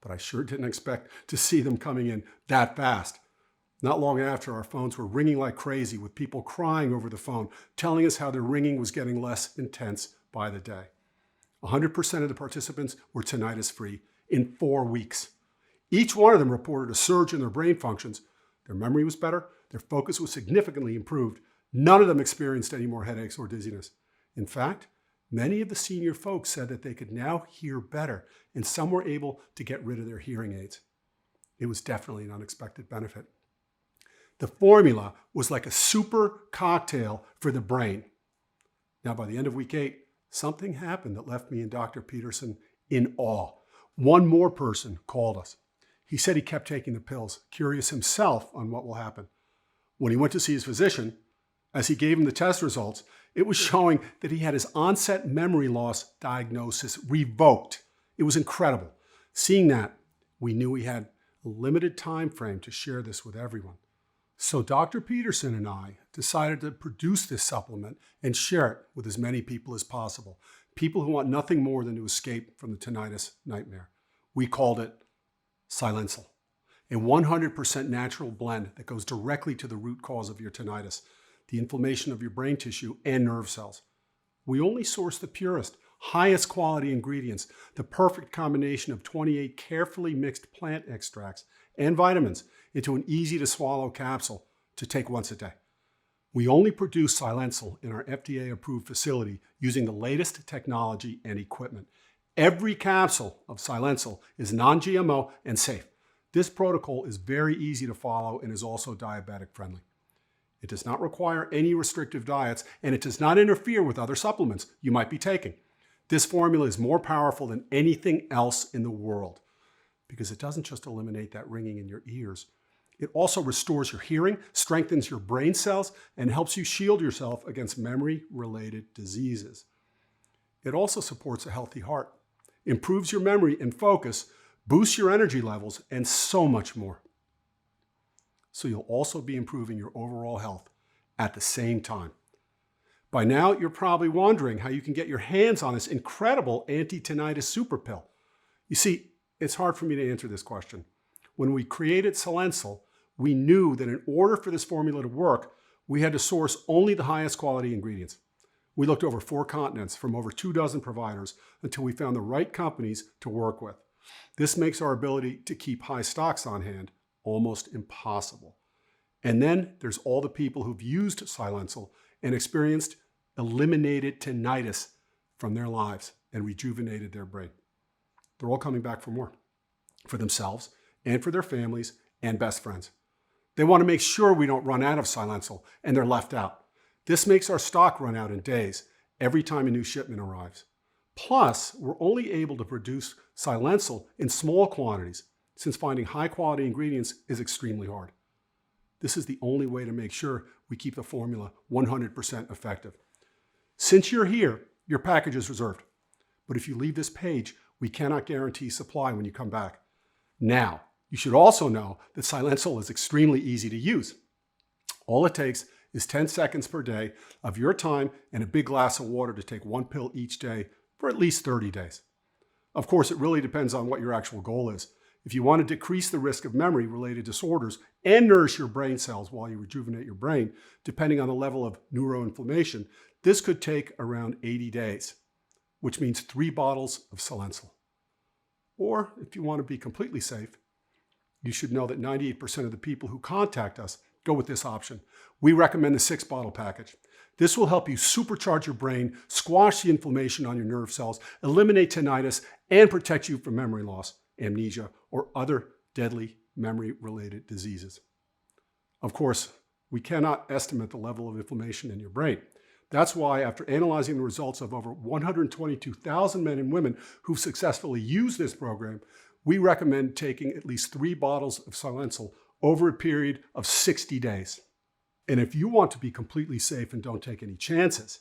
Speaker 3: But I sure didn't expect to see them coming in that fast. Not long after, our phones were ringing like crazy with people crying over the phone, telling us how their ringing was getting less intense by the day. 100% of the participants were tinnitus-free in 4 weeks. Each one of them reported a surge in their brain functions. Their memory was better, their focus was significantly improved, None of them experienced any more headaches or dizziness. In fact, many of the senior folks said that they could now hear better, and some were able to get rid of their hearing aids. It was definitely an unexpected benefit. The formula was like a super cocktail for the brain. Now, by the end of week 8, something happened that left me and Dr. Peterson in awe. One more person called us. He said he kept taking the pills, curious himself on what will happen. When he went to see his physician, as he gave him the test results, it was showing that he had his onset memory loss diagnosis revoked. It was incredible. Seeing that, we knew we had a limited time frame to share this with everyone. So Dr. Peterson and I decided to produce this supplement and share it with as many people as possible. People who want nothing more than to escape from the tinnitus nightmare. We called it Silencil, a 100% natural blend that goes directly to the root cause of your tinnitus, the inflammation of your brain tissue and nerve cells. We only source the purest, highest quality ingredients, the perfect combination of 28 carefully mixed plant extracts and vitamins into an easy to swallow capsule to take once a day. We only produce Silencil in our FDA approved facility using the latest technology and equipment. Every capsule of Silencil is non-GMO and safe. This protocol is very easy to follow and is also diabetic friendly. It does not require any restrictive diets, and it does not interfere with other supplements you might be taking. This formula is more powerful than anything else in the world because it doesn't just eliminate that ringing in your ears. It also restores your hearing, strengthens your brain cells, and helps you shield yourself against memory-related diseases. It also supports a healthy heart, improves your memory and focus, boosts your energy levels, and so much more. So you'll also be improving your overall health at the same time. By now, you're probably wondering how you can get your hands on this incredible anti-tinnitus super pill. You see, it's hard for me to answer this question. When we created Silencil, we knew that in order for this formula to work, we had to source only the highest quality ingredients. We looked over 4 continents from over 24 providers until we found the right companies to work with. This makes our ability to keep high stocks on hand almost impossible. And then there's all the people who've used Silencil and experienced eliminated tinnitus from their lives and rejuvenated their brain. They're all coming back for more, for themselves and for their families and best friends. They want to make sure we don't run out of Silencil and they're left out. This makes our stock run out in days every time a new shipment arrives. Plus, we're only able to produce Silencil in small quantities since finding high-quality ingredients is extremely hard. This is the only way to make sure we keep the formula 100% effective. Since you're here, your package is reserved. But if you leave this page, we cannot guarantee supply when you come back. Now, you should also know that Silencil is extremely easy to use. All it takes is 10 seconds per day of your time and a big glass of water to take 1 pill each day for at least 30 days. Of course, it really depends on what your actual goal is. If you want to decrease the risk of memory-related disorders and nourish your brain cells while you rejuvenate your brain, depending on the level of neuroinflammation, this could take around 80 days, which means 3 bottles of Silencil. Or if you want to be completely safe, you should know that 98% of the people who contact us go with this option. We recommend the 6-bottle package. This will help you supercharge your brain, squash the inflammation on your nerve cells, eliminate tinnitus, and protect you from memory loss, amnesia, or other deadly memory-related diseases. Of course, we cannot estimate the level of inflammation in your brain. That's why, after analyzing the results of over 122,000 men and women who've successfully used this program, we recommend taking at least 3 bottles of Silencil over a period of 60 days. And if you want to be completely safe and don't take any chances,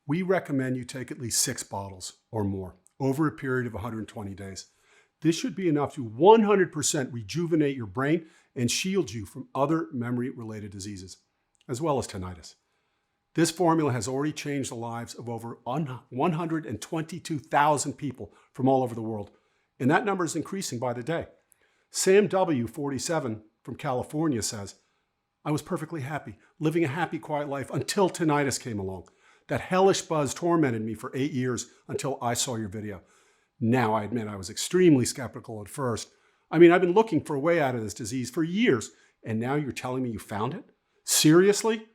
Speaker 3: we recommend you take at least 6 bottles or more over a period of 120 days. This should be enough to 100% rejuvenate your brain and shield you from other memory-related diseases, as well as tinnitus. This formula has already changed the lives of over 122,000 people from all over the world, and that number is increasing by the day. Sam W., 47, from California says, "I was perfectly happy, living a happy, quiet life until tinnitus came along. That hellish buzz tormented me for 8 years until I saw your video. Now, I admit I was extremely skeptical at first. I've been looking for a way out of this disease for years, and now you're telling me you found it? Seriously?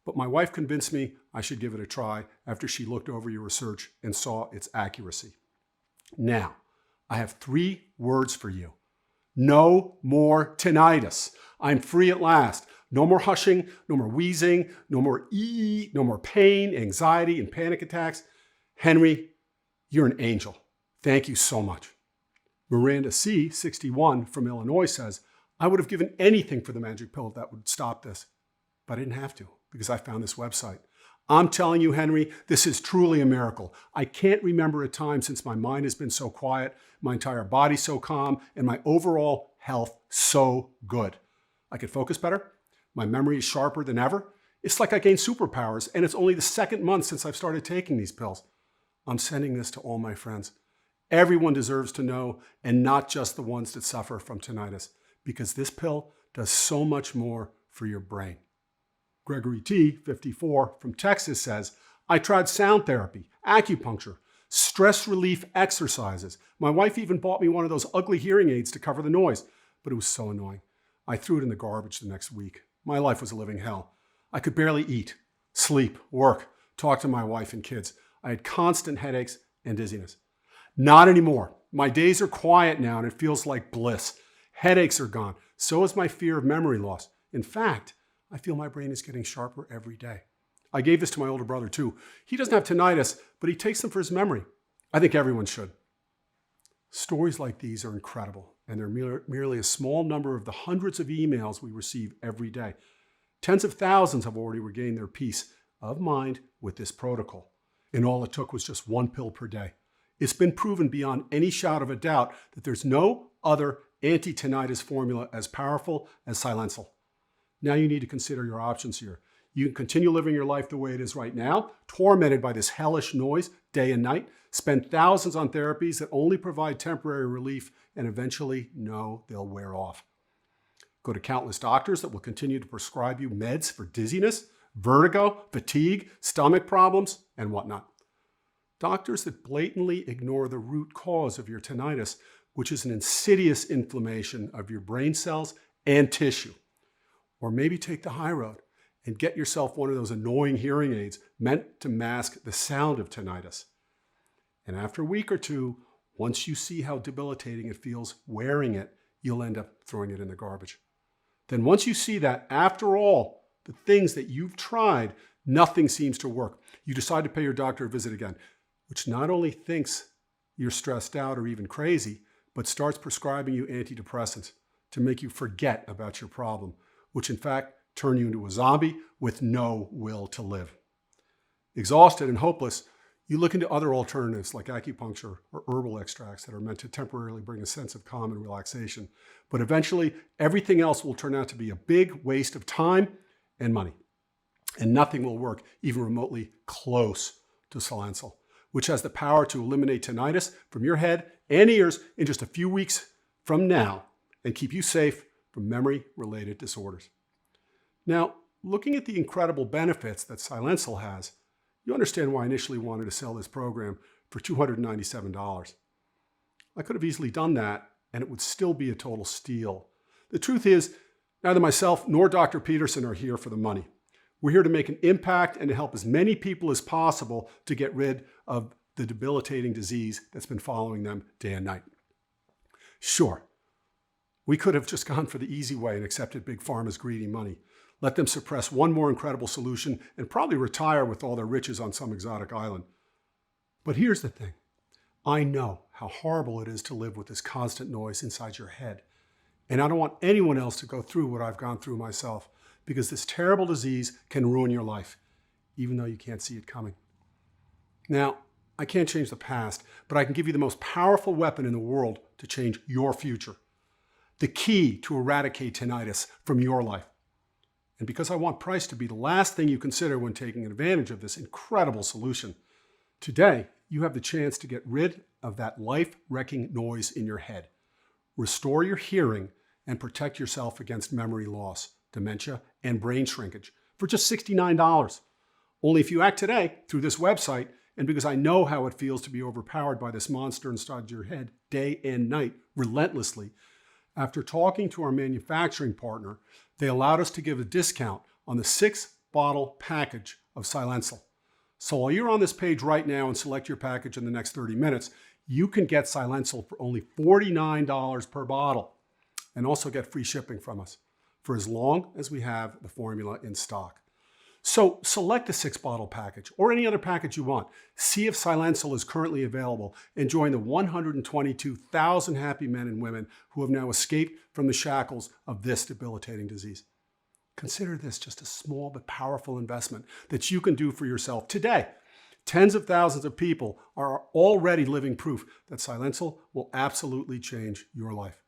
Speaker 3: but my wife convinced me I should give it a try after she looked over your research and saw its accuracy. Now, I have 3 words for you. No more tinnitus. I'm free at last. No more hushing, no more wheezing, no more no more pain, anxiety, and panic attacks. Henry, you're an angel. Thank you so much. Miranda C., 61, from Illinois says, I would have given anything for the magic pill that would stop this, but I didn't have to because I found this website. I'm telling you, Henry, this is truly a miracle. I can't remember a time since my mind has been so quiet, my entire body so calm, and my overall health so good. I can focus better. My memory is sharper than ever. It's like I gained superpowers, and it's only the 2nd month since I've started taking these pills. I'm sending this to all my friends. Everyone deserves to know, and not just the ones that suffer from tinnitus, because this pill does so much more for your brain. Gregory T., 54, from Texas says, I tried sound therapy, acupuncture, stress relief exercises. My wife even bought me one of those ugly hearing aids to cover the noise, but it was so annoying. I threw it in the garbage the next week. My life was a living hell. I could barely eat, sleep, work, talk to my wife and kids. I had constant headaches and dizziness. Not anymore. My days are quiet now and it feels like bliss. Headaches are gone. So is my fear of memory loss. In fact, I feel my brain is getting sharper every day. I gave this to my older brother too. He doesn't have tinnitus, but he takes them for his memory. I think everyone should. Stories like these are incredible, and they're merely a small number of the hundreds of emails we receive every day. Tens of thousands have already regained their peace of mind with this protocol, and all it took was just 1 pill per day. It's been proven beyond any shadow of a doubt that there's no other anti-tinnitus formula as powerful as Silencil. Now you need to consider your options here. You can continue living your life the way it is right now, tormented by this hellish noise day and night, spend thousands on therapies that only provide temporary relief and eventually know they'll wear off. Go to countless doctors that will continue to prescribe you meds for dizziness, vertigo, fatigue, stomach problems, and whatnot. Doctors that blatantly ignore the root cause of your tinnitus, which is an insidious inflammation of your brain cells and tissue. Or maybe take the high road and get yourself one of those annoying hearing aids meant to mask the sound of tinnitus. And after a week or two, once you see how debilitating it feels wearing it, you'll end up throwing it in the garbage. Then once you see that, after all the things that you've tried, nothing seems to work, you decide to pay your doctor a visit again, which not only thinks you're stressed out or even crazy, but starts prescribing you antidepressants to make you forget about your problem, which in fact turn you into a zombie with no will to live. Exhausted and hopeless, you look into other alternatives like acupuncture or herbal extracts that are meant to temporarily bring a sense of calm and relaxation. But eventually, everything else will turn out to be a big waste of time and money. And nothing will work even remotely close to Silencil, which has the power to eliminate tinnitus from your head and ears in just a few weeks from now and keep you safe from memory-related disorders. Now, looking at the incredible benefits that Silencil has, you understand why I initially wanted to sell this program for $297. I could have easily done that, and it would still be a total steal. The truth is, neither myself nor Dr. Peterson are here for the money. We're here to make an impact and to help as many people as possible to get rid of the debilitating disease that's been following them day and night. Sure, we could have just gone for the easy way and accepted Big Pharma's greedy money. Let them suppress one more incredible solution and probably retire with all their riches on some exotic island. But here's the thing. I know how horrible it is to live with this constant noise inside your head. And I don't want anyone else to go through what I've gone through myself, because this terrible disease can ruin your life, even though you can't see it coming. Now, I can't change the past, but I can give you the most powerful weapon in the world to change your future. The key to eradicate tinnitus from your life. And because I want price to be the last thing you consider when taking advantage of this incredible solution, today you have the chance to get rid of that life-wrecking noise in your head, restore your hearing, and protect yourself against memory loss, dementia, and brain shrinkage for just $69. Only if you act today through this website, and because I know how it feels to be overpowered by this monster inside your head day and night relentlessly, after talking to our manufacturing partner, they allowed us to give a discount on the 6 6-bottle package of Silencil. So while you're on this page right now and select your package in the next 30 minutes, you can get Silencil for only $49 per bottle and also get free shipping from us for as long as we have the formula in stock. So select the 6-bottle package or any other package you want. See if Silencil is currently available and join the 122,000 happy men and women who have now escaped from the shackles of this debilitating disease. Consider this just a small but powerful investment that you can do for yourself today. Tens of thousands of people are already living proof that Silencil will absolutely change your life.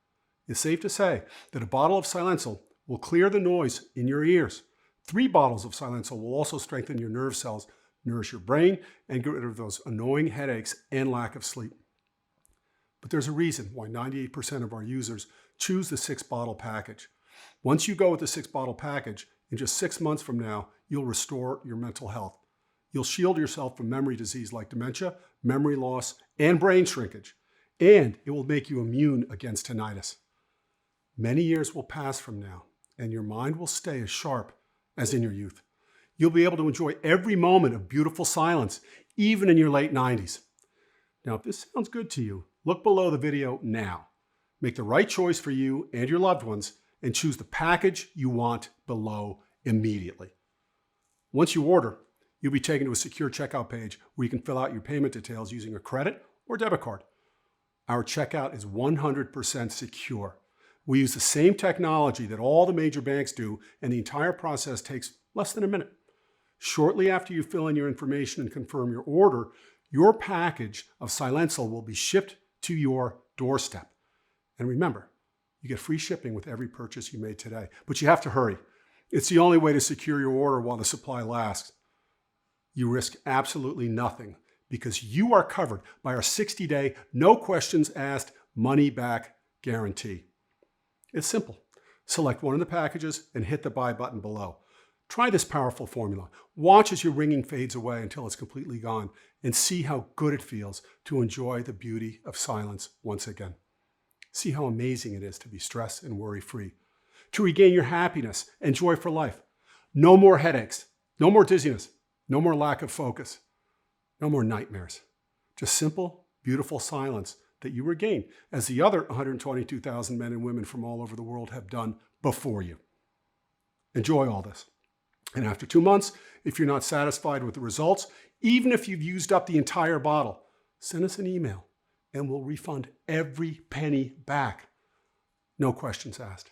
Speaker 3: It's safe to say that a bottle of Silencil will clear the noise in your ears. 3 bottles of Silencil will also strengthen your nerve cells, nourish your brain, and get rid of those annoying headaches and lack of sleep. But there's a reason why 98% of our users choose the 6-bottle package. Once you go with the 6-bottle package, in just 6 months from now, you'll restore your mental health. You'll shield yourself from memory disease like dementia, memory loss, and brain shrinkage. And it will make you immune against tinnitus. Many years will pass from now, and your mind will stay as sharp as in your youth. You'll be able to enjoy every moment of beautiful silence, even in your late 90s. Now, if this sounds good to you, look below the video now. Make the right choice for you and your loved ones and choose the package you want below immediately. Once you order, you'll be taken to a secure checkout page where you can fill out your payment details using a credit or debit card. Our checkout is 100% secure. We use the same technology that all the major banks do, and the entire process takes less than a minute. Shortly after you fill in your information and confirm your order, your package of Silencil will be shipped to your doorstep. And remember, you get free shipping with every purchase you made today, but you have to hurry. It's the only way to secure your order while the supply lasts. You risk absolutely nothing because you are covered by our 60-day, no questions asked, money-back guarantee. It's simple. Select one of the packages and hit the buy button below. Try this powerful formula. Watch as your ringing fades away until it's completely gone and see how good it feels to enjoy the beauty of silence once again. See how amazing it is to be stress and worry-free, to regain your happiness and joy for life. No more headaches, no more dizziness, no more lack of focus, no more nightmares. Just simple, beautiful silence that you regain, as the other 122,000 men and women from all over the world have done before you. Enjoy all this. And after 2 months, if you're not satisfied with the results, even if you've used up the entire bottle, send us an email and we'll refund every penny back. No questions asked.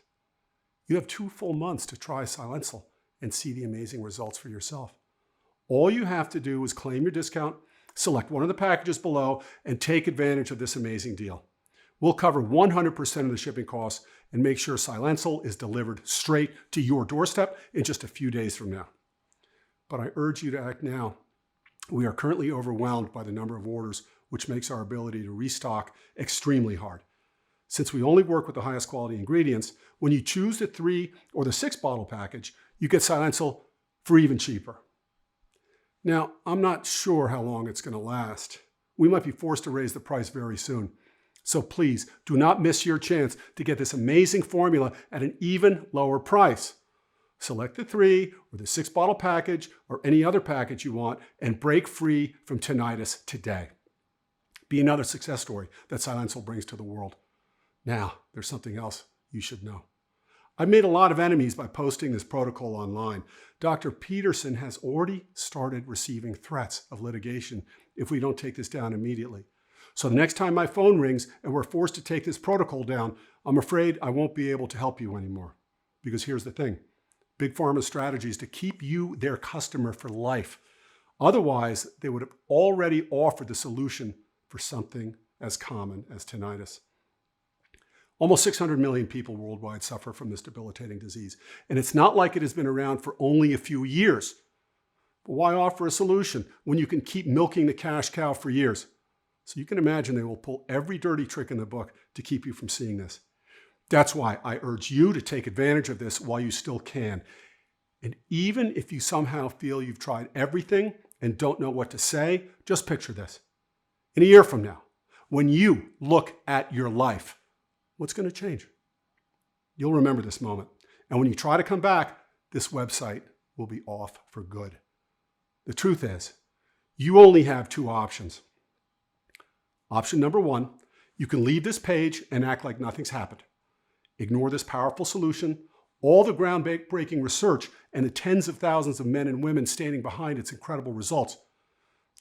Speaker 3: You have 2 full months to try Silencil and see the amazing results for yourself. All you have to do is claim your discount, select one of the packages below, and take advantage of this amazing deal. We'll cover 100% of the shipping costs and make sure Silencil is delivered straight to your doorstep in just a few days from now. But I urge you to act now. We are currently overwhelmed by the number of orders, which makes our ability to restock extremely hard. Since we only work with the highest quality ingredients, when you choose the 3 or the 6-bottle package, you get Silencil for even cheaper. Now, I'm not sure how long it's going to last. We might be forced to raise the price very soon. So please, do not miss your chance to get this amazing formula at an even lower price. Select the 3 or the 6-bottle package or any other package you want and break free from tinnitus today. Be another success story that Silencil brings to the world. Now, there's something else you should know. I've made a lot of enemies by posting this protocol online. Dr. Peterson has already started receiving threats of litigation if we don't take this down immediately. So the next time my phone rings and we're forced to take this protocol down, I'm afraid I won't be able to help you anymore. Because here's the thing. Big Pharma's strategy is to keep you their customer for life. Otherwise, they would have already offered the solution for something as common as tinnitus. Almost 600 million people worldwide suffer from this debilitating disease, and it's not like it has been around for only a few years. But why offer a solution when you can keep milking the cash cow for years? So you can imagine they will pull every dirty trick in the book to keep you from seeing this. That's why I urge you to take advantage of this while you still can. And even if you somehow feel you've tried everything and don't know what to say, just picture this. In a year from now, when you look at your life, what's going to change? You'll remember this moment. And when you try to come back, this website will be off for good. The truth is, you only have two options. Option number one, you can leave this page and act like nothing's happened. Ignore this powerful solution, all the groundbreaking research, and the tens of thousands of men and women standing behind its incredible results.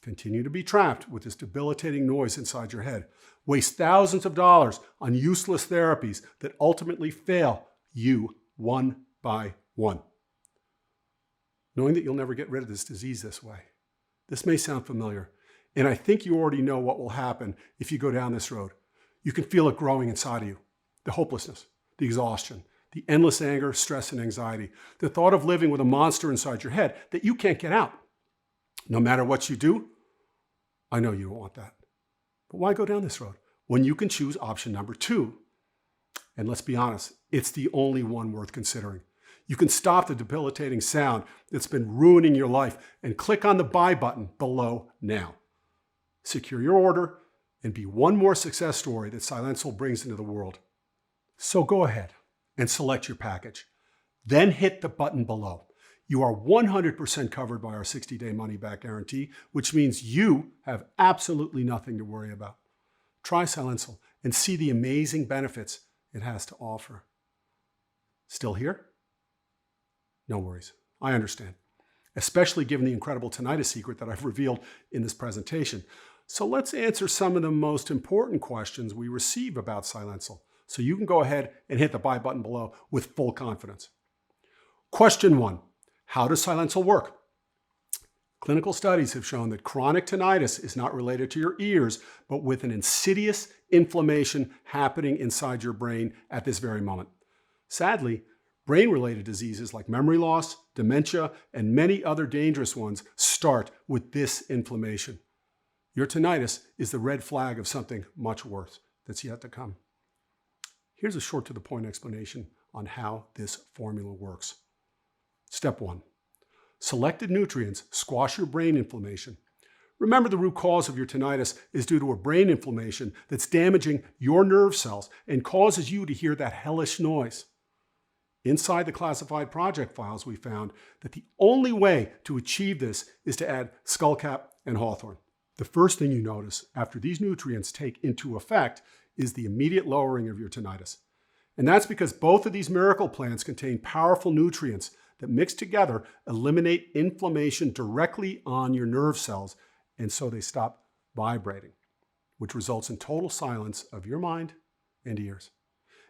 Speaker 3: Continue to be trapped with this debilitating noise inside your head. Waste thousands of dollars on useless therapies that ultimately fail you one by one. Knowing that you'll never get rid of this disease this way. This may sound familiar, and I think you already know what will happen if you go down this road. You can feel it growing inside of you. The hopelessness, the exhaustion, the endless anger, stress, and anxiety. The thought of living with a monster inside your head that you can't get out. No matter what you do, I know you don't want that. But why go down this road when you can choose option number two? And let's be honest, it's the only one worth considering. You can stop the debilitating sound that's been ruining your life and click on the buy button below now. Secure your order and be one more success story that Silencil brings into the world. So go ahead and select your package. Then hit the button below. You are 100% covered by our 60-day money-back guarantee, which means you have absolutely nothing to worry about. Try Silencil and see the amazing benefits it has to offer. Still here? No worries. I understand, especially given the incredible tinnitus secret that I've revealed in this presentation. So let's answer some of the most important questions we receive about Silencil, so you can go ahead and hit the buy button below with full confidence. Question 1. How does Silencil work? Clinical studies have shown that chronic tinnitus is not related to your ears, but with an insidious inflammation happening inside your brain at this very moment. Sadly, brain-related diseases like memory loss, dementia, and many other dangerous ones start with this inflammation. Your tinnitus is the red flag of something much worse that's yet to come. Here's a short to the point explanation on how this formula works. Step 1. Selected nutrients squash your brain inflammation. Remember, the root cause of your tinnitus is due to a brain inflammation that's damaging your nerve cells and causes you to hear that hellish noise. Inside the classified project files, we found that the only way to achieve this is to add skullcap and hawthorn. The first thing you notice after these nutrients take into effect is the immediate lowering of your tinnitus. And that's because both of these miracle plants contain powerful nutrients that mixed together eliminate inflammation directly on your nerve cells, and so they stop vibrating, which results in total silence of your mind and ears.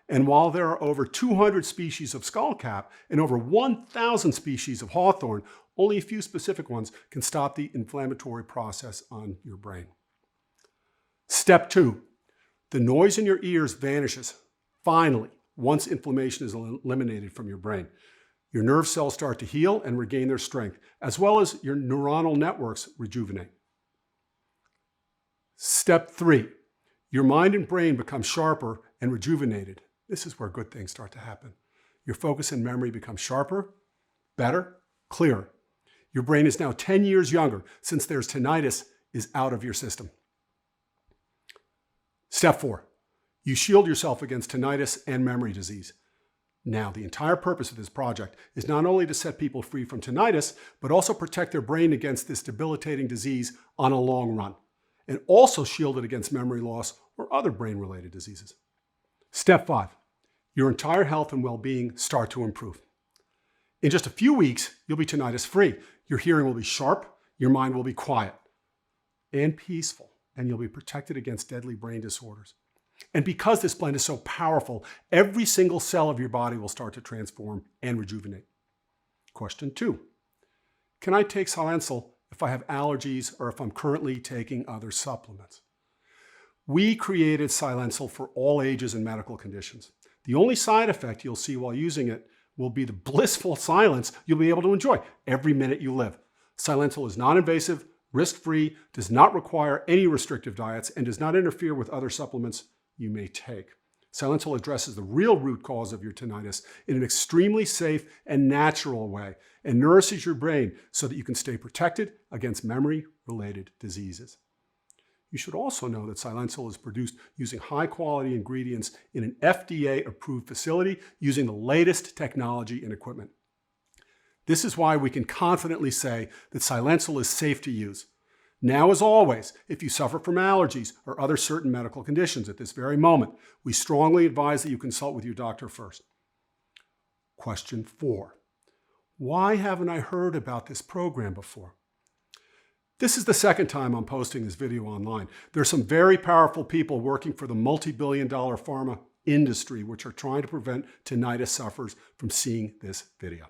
Speaker 3: And while there are over 200 species of skullcap and over 1,000 species of hawthorn, only a few specific ones can stop the inflammatory process on your brain. Step 2. The noise in your ears vanishes, finally, once inflammation is eliminated from your brain. Your nerve cells start to heal and regain their strength, as well as your neuronal networks rejuvenate. Step 3. Your mind and brain become sharper and rejuvenated. This is where good things start to happen. Your focus and memory become sharper, better, clearer. Your brain is now 10 years younger since there's tinnitus is out of your system. Step 4. You shield yourself against tinnitus and memory disease. Now, the entire purpose of this project is not only to set people free from tinnitus, but also protect their brain against this debilitating disease on a long run, and also shield it against memory loss or other brain-related diseases. Step 5. Your entire health and well-being start to improve. In just a few weeks, you'll be tinnitus-free. Your hearing will be sharp, your mind will be quiet and peaceful, and you'll be protected against deadly brain disorders. And because this blend is so powerful, every single cell of your body will start to transform and rejuvenate. Question 2. Can I take Silencil if I have allergies or if I'm currently taking other supplements? We created Silencil for all ages and medical conditions. The only side effect you'll see while using it will be the blissful silence you'll be able to enjoy every minute you live. Silencil is non-invasive, risk-free, does not require any restrictive diets, and does not interfere with other supplements you may take. Silencil addresses the real root cause of your tinnitus in an extremely safe and natural way and nourishes your brain so that you can stay protected against memory-related diseases. You should also know that Silencil is produced using high-quality ingredients in an FDA-approved facility using the latest technology and equipment. This is why we can confidently say that Silencil is safe to use. Now, as always, if you suffer from allergies or other certain medical conditions at this very moment, we strongly advise that you consult with your doctor first. Question 4. Why haven't I heard about this program before? This is the second time I'm posting this video online. There are some very powerful people working for the multi-billion-dollar pharma industry which are trying to prevent tinnitus sufferers from seeing this video.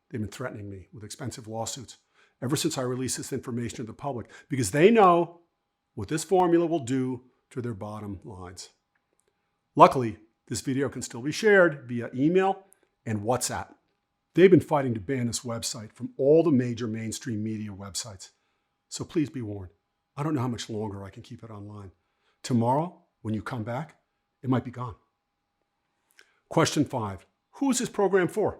Speaker 3: They've been threatening me with expensive lawsuits ever since I released this information to the public because they know what this formula will do to their bottom lines. Luckily, this video can still be shared via email and WhatsApp. They've been fighting to ban this website from all the major mainstream media websites. So please be warned. I don't know how much longer I can keep it online. Tomorrow, when you come back, it might be gone. Question 5. Who is this program for?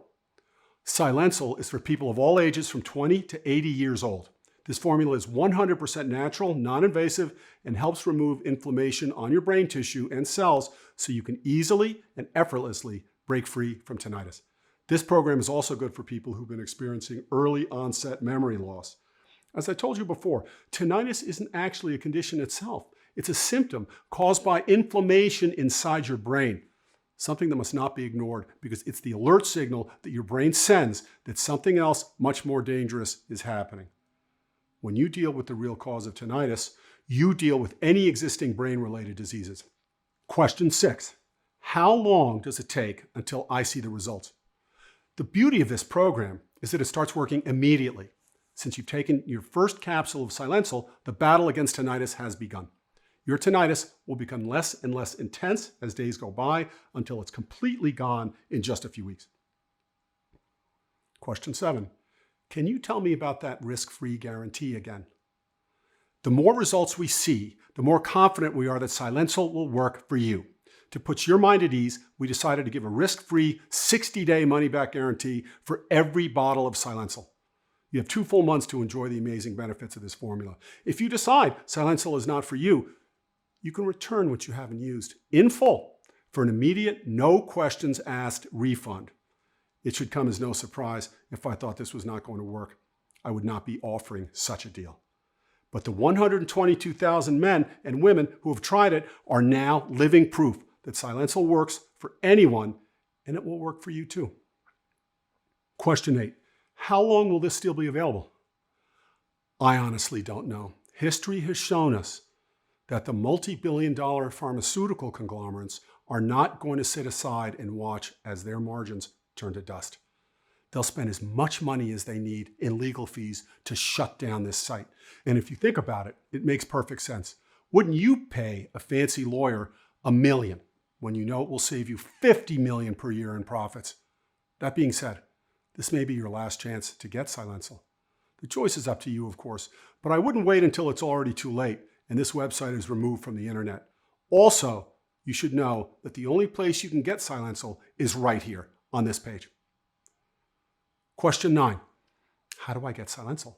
Speaker 3: Silencil is for people of all ages from 20 to 80 years old. This formula is 100% natural, non-invasive, and helps remove inflammation on your brain tissue and cells so you can easily and effortlessly break free from tinnitus. This program is also good for people who've been experiencing early onset memory loss. As I told you before, tinnitus isn't actually a condition itself. It's a symptom caused by inflammation inside your brain, something that must not be ignored because it's the alert signal that your brain sends that something else much more dangerous is happening. When you deal with the real cause of tinnitus, you deal with any existing brain-related diseases. Question 6. How long does it take until I see the results? The beauty of this program is that it starts working immediately. Since you've taken your first capsule of Silencil, the battle against tinnitus has begun. Your tinnitus will become less and less intense as days go by until it's completely gone in just a few weeks. Question 7. Can you tell me about that risk-free guarantee again? The more results we see, the more confident we are that Silencil will work for you. To put your mind at ease, we decided to give a risk-free 60-day money-back guarantee for every bottle of Silencil. You have 2 full months to enjoy the amazing benefits of this formula. If you decide Silencil is not for you, you can return what you haven't used in full for an immediate, no questions asked refund. It should come as no surprise if I thought this was not going to work. I would not be offering such a deal. But the 122,000 men and women who have tried it are now living proof that Silencil works for anyone, and it will work for you too. Question 8. How long will this still be available? I honestly don't know. History has shown us that the multi-billion-dollar pharmaceutical conglomerates are not going to sit aside and watch as their margins turn to dust. They'll spend as much money as they need in legal fees to shut down this site. And if you think about it, it makes perfect sense. Wouldn't you pay a fancy lawyer $1 million when you know it will save you $50 million per year in profits? That being said, this may be your last chance to get Silencil. The choice is up to you, of course, but I wouldn't wait until it's already too late and this website is removed from the internet. Also, you should know that the only place you can get Silencil is right here on this page. Question 9. How do I get Silencil?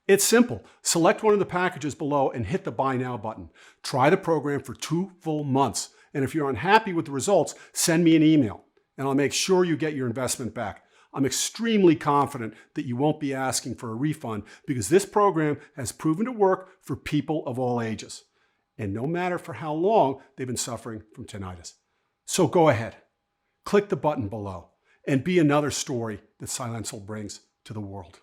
Speaker 3: It's simple. Select one of the packages below and hit the Buy Now button. Try the program for 2 full months. And if you're unhappy with the results, send me an email and I'll make sure you get your investment back. I'm extremely confident that you won't be asking for a refund because this program has proven to work for people of all ages, and no matter for how long they've been suffering from tinnitus. So go ahead, click the button below, and be another story that Silencil brings to the world.